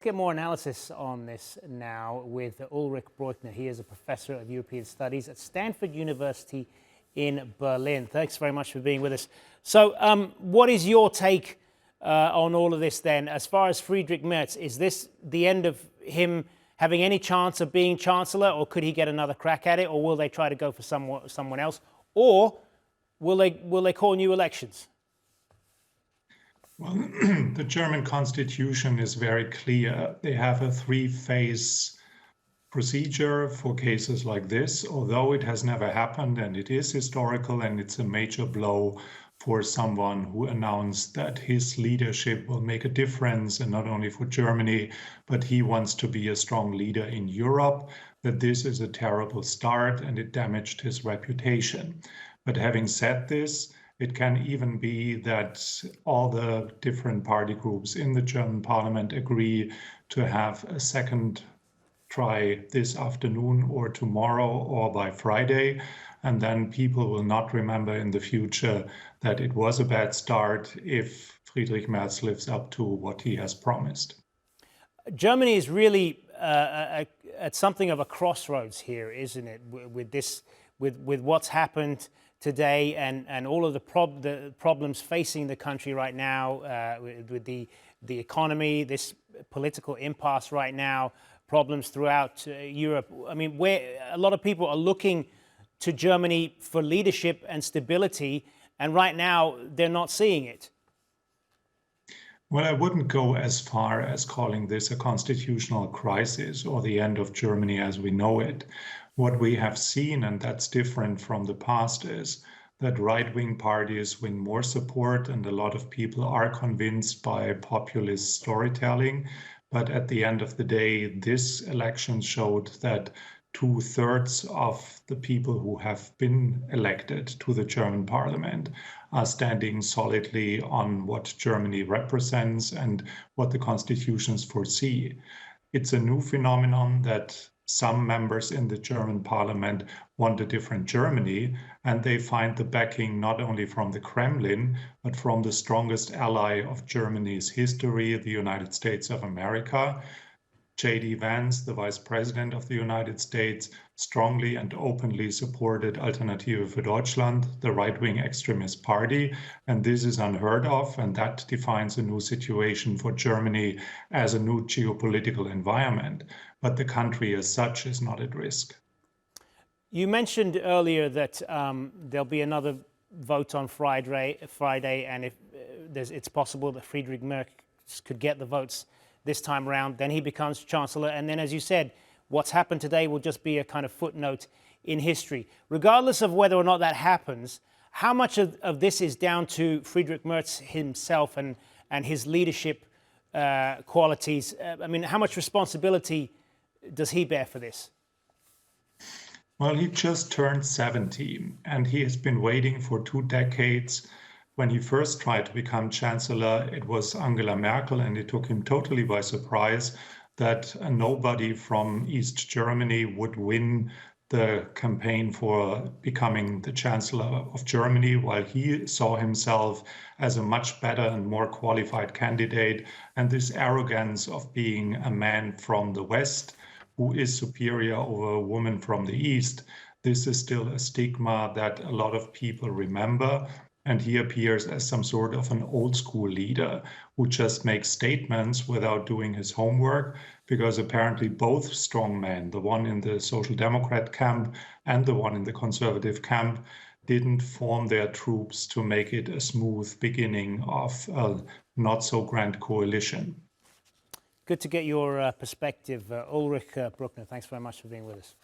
Get more analysis on this now with Ulrich Bruckner. He is a professor of European Studies at Stanford University in Berlin. Thanks very much for being with us. So what is your take on all of this then? As far as Friedrich Merz, is this the end of him having any chance of being chancellor, or could he get another crack at it, or will they try to go for someone else, or will they call new elections? Well, the German constitution is very clear. They have a three-phase procedure for cases like this, although it has never happened and it is historical, and it's a major blow for someone who announced that his leadership will make a difference, and not only for Germany, but he wants to be a strong leader in Europe, that this is a terrible start and it damaged his reputation. But having said this, it can even be that all the different party groups in the German parliament agree to have a second try this afternoon or tomorrow or by Friday. And then people will not remember in the future that it was a bad start if Friedrich Merz lives up to what he has promised. Germany is really at something of a crossroads here, isn't it? With what's happened today and all of the problems facing the country right now, with the economy, this political impasse right now, problems throughout Europe. I mean, where a lot of people are looking to Germany for leadership and stability, and right now they're not seeing it. Well, I wouldn't go as far as calling this a constitutional crisis or the end of Germany as we know it. What we have seen, and that's different from the past, is that right-wing parties win more support, and a lot of people are convinced by populist storytelling. But at the end of the day, this election showed that 2/3 of the people who have been elected to the German parliament are standing solidly on what Germany represents and what the constitutions foresee. It's a new phenomenon that some members in the German parliament want a different Germany, and they find the backing not only from the Kremlin, but from the strongest ally of Germany's history, the United States of America. J.D. Vance, the Vice President of the United States, strongly and openly supported Alternative für Deutschland, the right-wing extremist party, and this is unheard of, and that defines a new situation for Germany as a new geopolitical environment. But the country as such is not at risk. You mentioned earlier that there'll be another vote on Friday, and if it's possible that Friedrich Merz could get the votes this time around, then he becomes chancellor. And then, as you said, what's happened today will just be a kind of footnote in history. Regardless of whether or not that happens, how much of this is down to Friedrich Merz himself and his leadership qualities? I mean, how much responsibility does he bear for this? Well, he just turned 70, and he has been waiting for 2 decades. When he first tried to become chancellor, it was Angela Merkel, and it took him totally by surprise that nobody from East Germany would win the campaign for becoming the chancellor of Germany, while he saw himself as a much better and more qualified candidate. And this arrogance of being a man from the West who is superior over a woman from the East, this is still a stigma that a lot of people remember. And he appears as some sort of an old school leader who just makes statements without doing his homework, because apparently both strong men, the one in the Social Democrat camp and the one in the conservative camp, didn't form their troops to make it a smooth beginning of a not so grand coalition. Good to get your perspective, Ulrich Bruckner. Thanks very much for being with us.